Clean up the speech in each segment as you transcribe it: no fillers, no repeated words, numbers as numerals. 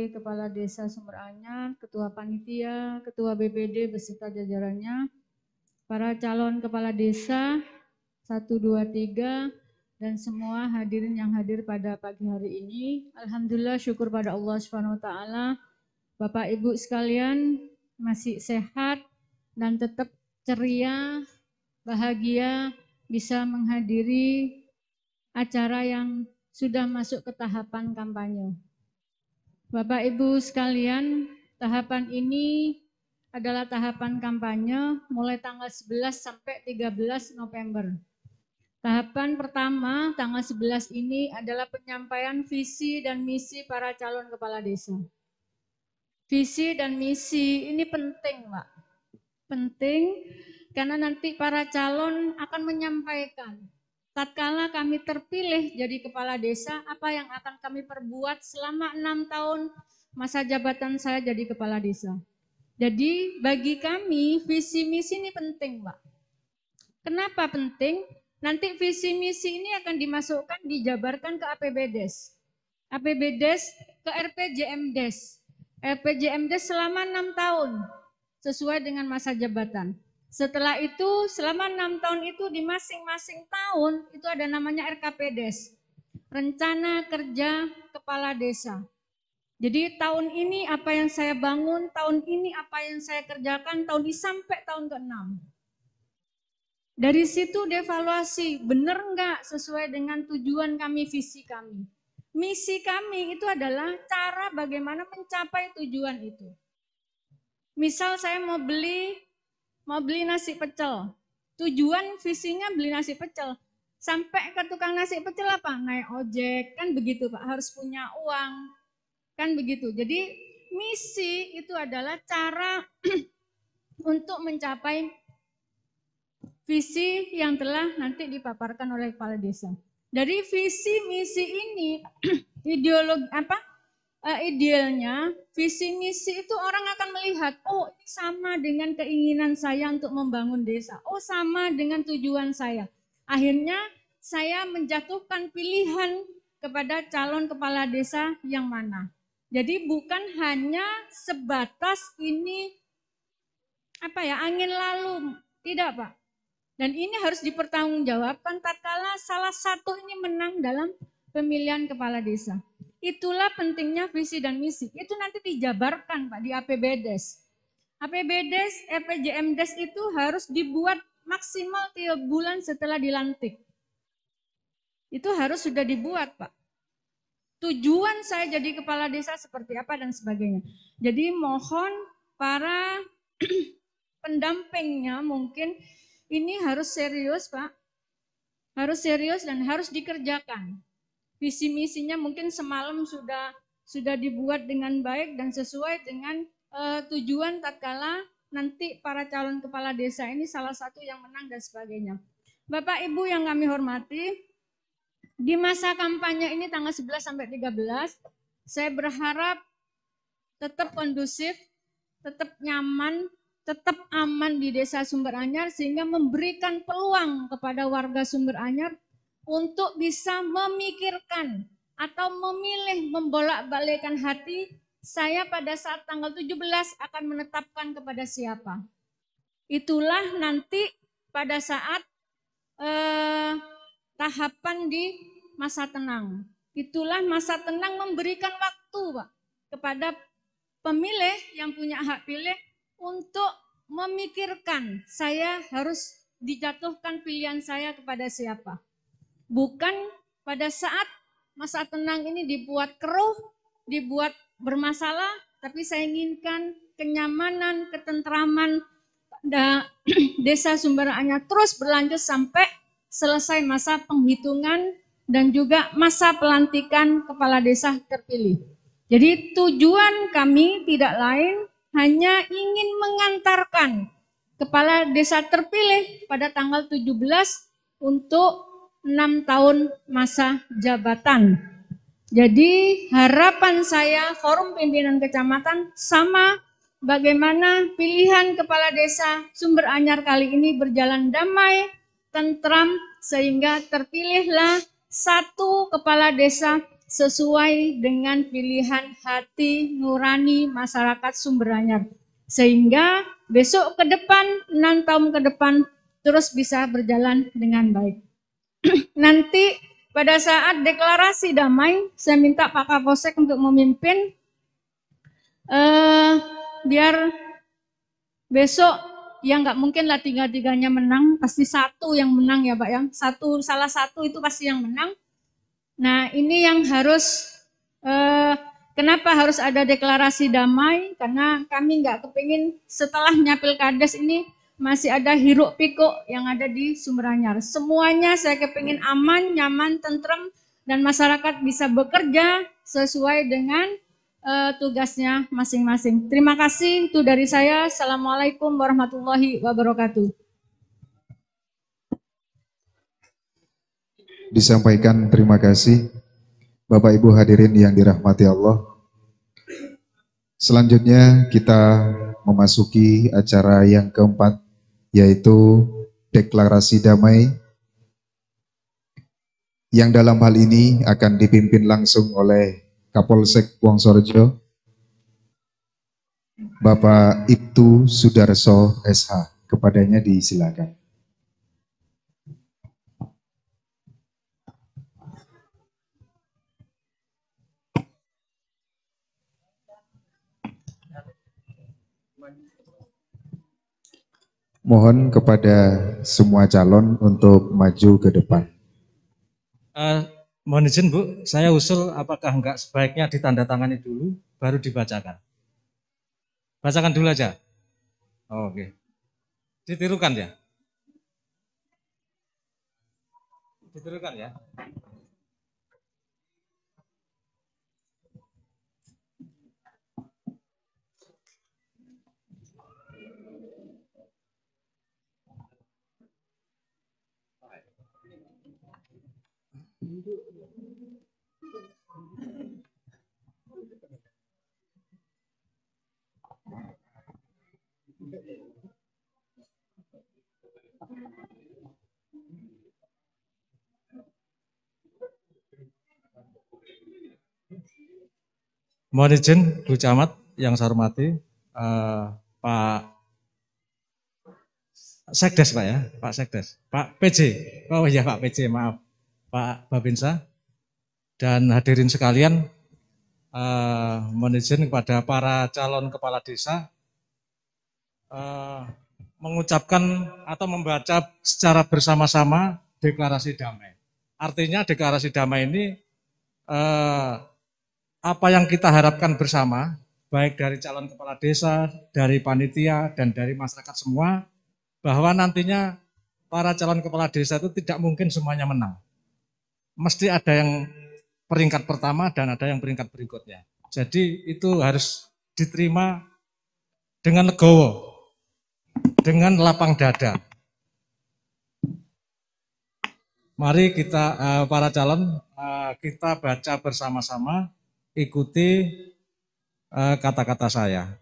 sebagai Kepala Desa Sumber Anyar, Ketua Panitia, Ketua BPD beserta jajarannya, para calon Kepala Desa 1, 2, 3, dan semua hadirin yang hadir pada pagi hari ini. Alhamdulillah, syukur pada Allah Subhanahu wa taala. Bapak Ibu sekalian masih sehat dan tetap ceria, bahagia bisa menghadiri acara yang sudah masuk ke tahapan kampanye. Bapak Ibu sekalian, tahapan ini adalah tahapan kampanye mulai tanggal 11 sampai 13 November. Tahapan pertama tanggal 11 ini adalah penyampaian visi dan misi para calon kepala desa. Visi dan misi ini penting, Pak. Penting karena nanti para calon akan menyampaikan tatkala kami terpilih jadi kepala desa, apa yang akan kami perbuat selama 6 tahun masa jabatan saya jadi kepala desa. Jadi bagi kami visi misi ini penting, Pak. Kenapa penting? Nanti visi misi ini akan dimasukkan, dijabarkan ke APBDes. APBDes ke RPJMdes. RPJMdes selama 6 tahun sesuai dengan masa jabatan. Setelah itu, selama 6 tahun itu di masing-masing tahun itu ada namanya RKPdes, Rencana Kerja Kepala Desa. Jadi tahun ini apa yang saya bangun, tahun ini apa yang saya kerjakan, tahun ini sampai tahun ke-6. Dari situ dievaluasi, benar enggak sesuai dengan tujuan kami, visi kami. Misi kami itu adalah cara bagaimana mencapai tujuan itu. Misal saya mau beli nasi pecel. Tujuan visinya beli nasi pecel. Sampai ke tukang nasi pecel apa? Naik ojek, kan begitu Pak, harus punya uang. Kan begitu. Jadi misi itu adalah cara untuk mencapai visi yang telah nanti dipaparkan oleh kepala desa. Dari visi misi ini idealnya visi misi itu orang akan melihat, oh ini sama dengan keinginan saya untuk membangun desa, oh sama dengan tujuan saya. Akhirnya saya menjatuhkan pilihan kepada calon kepala desa yang mana. Jadi bukan hanya sebatas ini angin lalu, tidak Pak. Dan ini harus dipertanggungjawabkan tatkala salah satu ini menang dalam pemilihan kepala desa. Itulah pentingnya visi dan misi. Itu nanti dijabarkan Pak di APBDes. APBDes, RPJMdes itu harus dibuat maksimal 3 bulan setelah dilantik. Itu harus sudah dibuat Pak. Tujuan saya jadi kepala desa seperti apa dan sebagainya. Jadi mohon para pendampingnya mungkin ini harus serius Pak. Harus serius dan harus dikerjakan. Visi misinya mungkin semalam sudah dibuat dengan baik dan sesuai dengan tujuan tatkala nanti para calon kepala desa ini salah satu yang menang dan sebagainya. Bapak Ibu yang kami hormati, di masa kampanye ini tanggal 11 sampai 13, saya berharap tetap kondusif, tetap nyaman, tetap aman di Desa Sumber Anyar sehingga memberikan peluang kepada warga Sumber Anyar untuk bisa memikirkan atau memilih membolak-balikkan hati, saya pada saat tanggal 17 akan menetapkan kepada siapa. Itulah nanti pada saat tahapan di masa tenang. Itulah masa tenang memberikan waktu Pak, kepada pemilih yang punya hak pilih untuk memikirkan saya harus dijatuhkan pilihan saya kepada siapa. Bukan pada saat masa tenang ini dibuat keruh, dibuat bermasalah, tapi saya inginkan kenyamanan, ketentraman Desa Sumber Anyar terus berlanjut sampai selesai masa penghitungan dan juga masa pelantikan kepala desa terpilih. Jadi tujuan kami tidak lain hanya ingin mengantarkan kepala desa terpilih pada tanggal 17 untuk 6 tahun masa jabatan. Jadi harapan saya forum pimpinan kecamatan sama bagaimana pilihan kepala desa Sumber Anyar kali ini berjalan damai, tentram, sehingga terpilihlah satu kepala desa sesuai dengan pilihan hati nurani masyarakat Sumber Anyar. Sehingga besok ke depan, 6 tahun ke depan terus bisa berjalan dengan baik. Nanti pada saat deklarasi damai, saya minta Pak Kapolsek untuk memimpin biar besok ya nggak mungkin lah tiga-tiganya menang, pasti satu yang menang ya Pak ya. Salah satu itu pasti yang menang. Nah ini yang harus, kenapa harus ada deklarasi damai? Karena kami nggak kepingin setelahnya Pilkades ini masih ada hiruk pikuk yang ada di Sumber Anyar. Semuanya saya kepingin aman, nyaman, tentrem, dan masyarakat bisa bekerja sesuai dengan tugasnya masing-masing. Terima kasih, itu dari saya. Assalamualaikum warahmatullahi wabarakatuh. Disampaikan terima kasih Bapak Ibu hadirin yang dirahmati Allah. Selanjutnya kita memasuki acara yang keempat, yaitu deklarasi damai, yang dalam hal ini akan dipimpin langsung oleh Kapolsek Wonosorejo, Bapak Ibtu Sudarso SH. Kepadanya disilakan. Mohon kepada semua calon untuk maju ke depan. Mohon izin Bu, saya usul apakah enggak sebaiknya ditandatangani dulu, baru dibacakan. Bacakan dulu aja. Oh, oke. Ditirukan ya? Ditirukan ya? Mohon izin Bu Camat yang saya hormati, Pak Sekdes Pak ya, Pak Sekdes, Pak PJ, oh iya Pak PJ, maaf, Pak Babinsa, dan hadirin sekalian, mohon izin kepada para calon kepala desa mengucapkan atau membaca secara bersama-sama deklarasi damai. Artinya deklarasi damai ini apa yang kita harapkan bersama, baik dari calon kepala desa, dari panitia, dan dari masyarakat semua, bahwa nantinya para calon kepala desa itu tidak mungkin semuanya menang. Mesti ada yang peringkat pertama dan ada yang peringkat berikutnya. Jadi itu harus diterima dengan legowo, dengan lapang dada. Mari kita para calon, kita baca bersama-sama, ikuti kata-kata saya.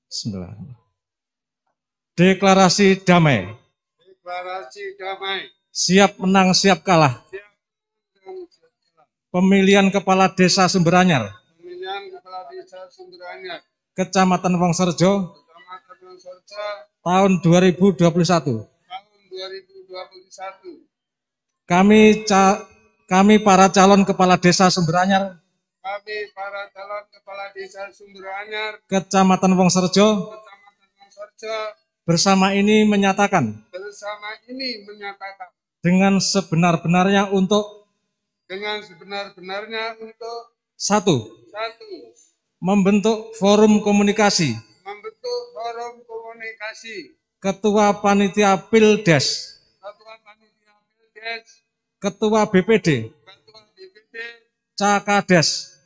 Bismillah. Deklarasi damai. Deklarasi damai. Siap menang, siap kalah. Pemilihan Kepala Desa Sumber Anyar. Pemilihan Kepala Desa Sumber Anyar. Kecamatan Wonosorejo. Kecamatan Wonosorejo. Tahun 2021. Tahun 2021. Kami para calon Kepala Desa Sumber Anyar. Kami para calon Kepala Desa Sumber Anyar. Kecamatan Wonosorejo. Kecamatan Wonosorejo. Bersama ini menyatakan. Bersama ini menyatakan. Dengan sebenar-benarnya untuk. Dengan sebenar-benarnya untuk. Satu. Membentuk forum komunikasi. Membentuk forum komunikasi. Ketua Panitia Pildes. Ketua Panitia Pildes. Ketua BPD. Ketua BPD. Cakades.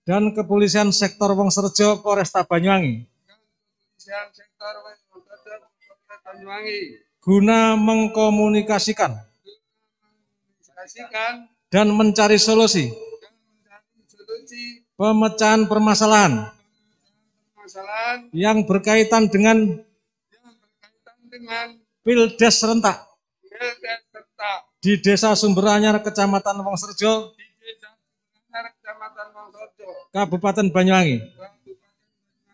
Dan Kepolisian Sektor Wonosorejo Polresta Banyuwangi. Kepolisian Sektor Wonosorejo Polresta Banyuwangi. Guna mengkomunikasikan. Dan mencari solusi. Pemecahan permasalahan yang berkaitan dengan Pildes serentak di Desa Sumberanyar, Kecamatan Wongsrejo, di Desa Sumberanyar, Kecamatan Wongsrejo, Kabupaten Banyuwangi. Kabupaten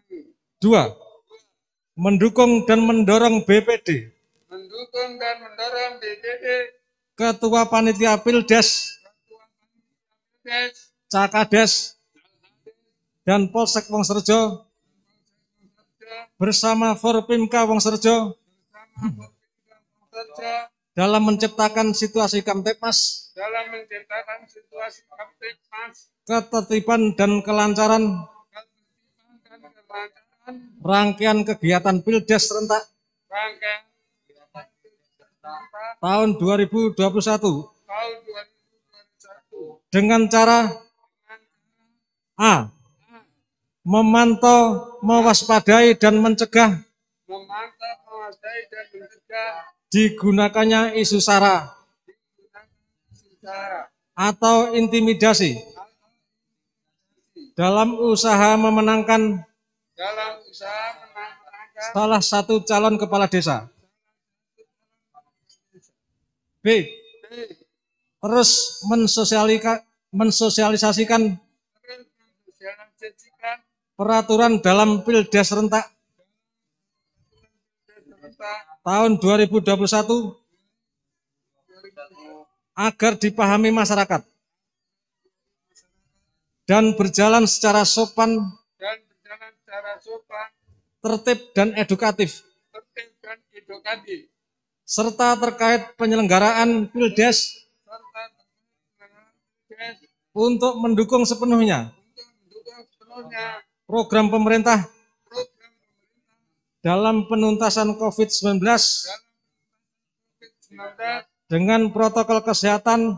Banyuwangi. 2. Mendukung dan mendorong BPD, Mendukung dan mendorong BPD, Ketua Panitia Pildes, Ketua Panitia Pildes, Cakades, dan Polsek Wongsrejo bersama Forpimka Wongsrejo dalam menciptakan situasi Kamtipmas, dalam menciptakan situasi Kamtipmas, ketertiban dan kelancaran rangkaian kegiatan Pildes serentak tahun 2021 dengan cara A. Memantau, mewaspadai dan mencegah digunakannya isu sara atau intimidasi dalam usaha memenangkan salah satu calon kepala desa. B. Terus mensosialisasikan peraturan dalam Pildes serentak tahun 2021 agar dipahami masyarakat dan berjalan secara sopan, tertib dan edukatif, serta terkait penyelenggaraan Pildes untuk mendukung sepenuhnya program pemerintah dalam penuntasan COVID-19 dengan protokol kesehatan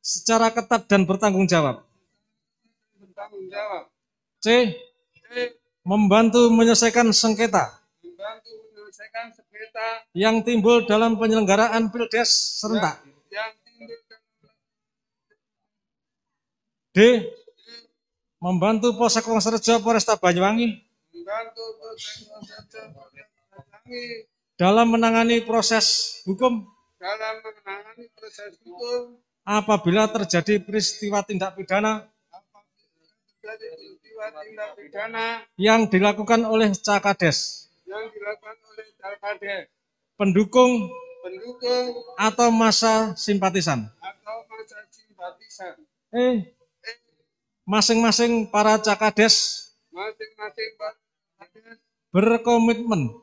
secara ketat dan bertanggung jawab. C. Membantu menyelesaikan sengketa yang timbul dalam penyelenggaraan Pildes serentak. D. Membantu Polsek Wongsrejo Polresta Banyuwangi dalam menangani proses hukum apabila terjadi peristiwa tindak pidana yang dilakukan oleh Cakades, pendukung atau massa simpatisan. Masing-masing para Cakades berkomitmen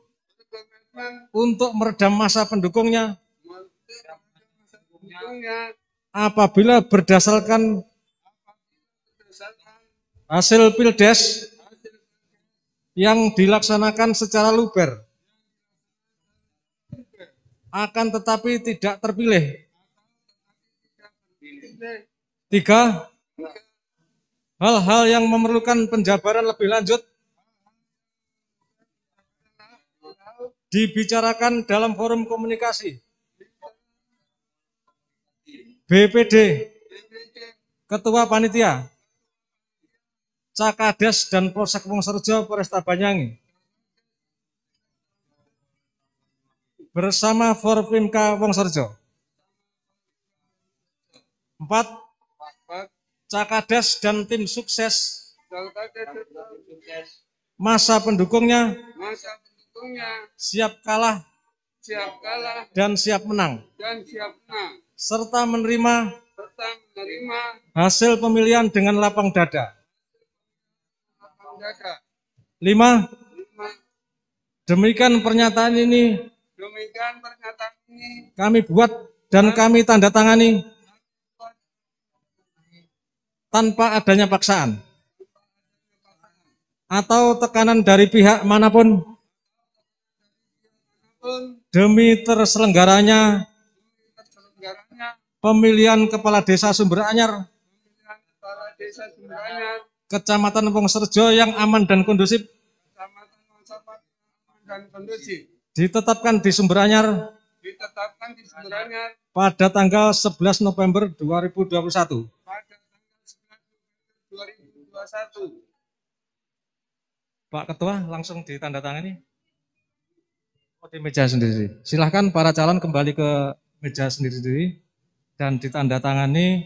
untuk meredam massa pendukungnya apabila berdasarkan hasil Pildes yang dilaksanakan secara luber, akan tetapi tidak terpilih. 3. Hal-hal yang memerlukan penjabaran lebih lanjut dibicarakan dalam forum komunikasi BPD, Ketua Panitia, Cakades dan Polsek Wongsrejo Polresta Banyuwangi bersama Forpimka Wongsrejo. 4. Cakades dan tim sukses masa pendukungnya siap kalah dan siap menang, serta menerima hasil pemilihan dengan lapang dada. 5. Demikian pernyataan ini kami buat dan kami tanda tangani tanpa adanya paksaan atau tekanan dari pihak manapun demi terselenggaranya pemilihan Kepala Desa Sumberanyar, Kecamatan Wongsrejo yang aman dan kondusif ditetapkan di Sumberanyar pada tanggal 11 November 2021. Pak Ketua, langsung ditandatangani. di meja sendiri. Silahkan para calon kembali ke meja sendiri-sendiri dan ditandatangani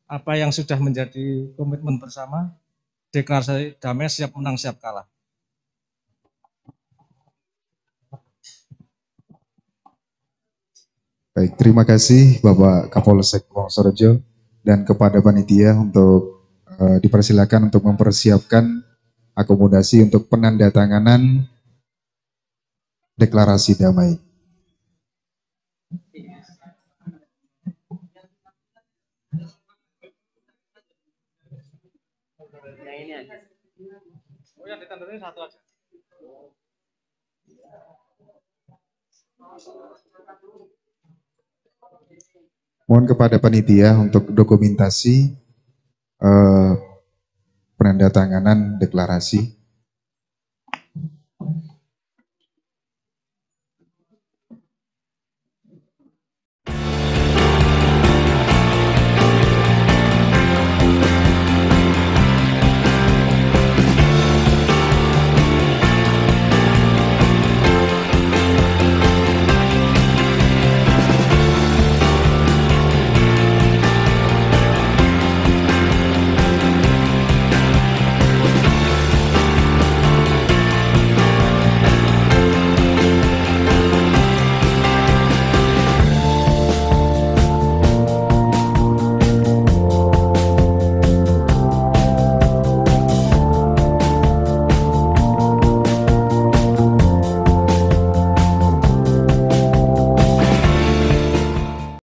apa yang sudah menjadi komitmen bersama, deklarasi damai siap menang siap kalah. Baik, terima kasih Bapak Kapolsek Wonosorejo dan kepada panitia untuk dipersilakan untuk mempersiapkan akomodasi untuk penandatanganan deklarasi damai. Oh, yang ditandatangani satu aja. Mohon kepada panitia untuk dokumentasi penandatanganan deklarasi.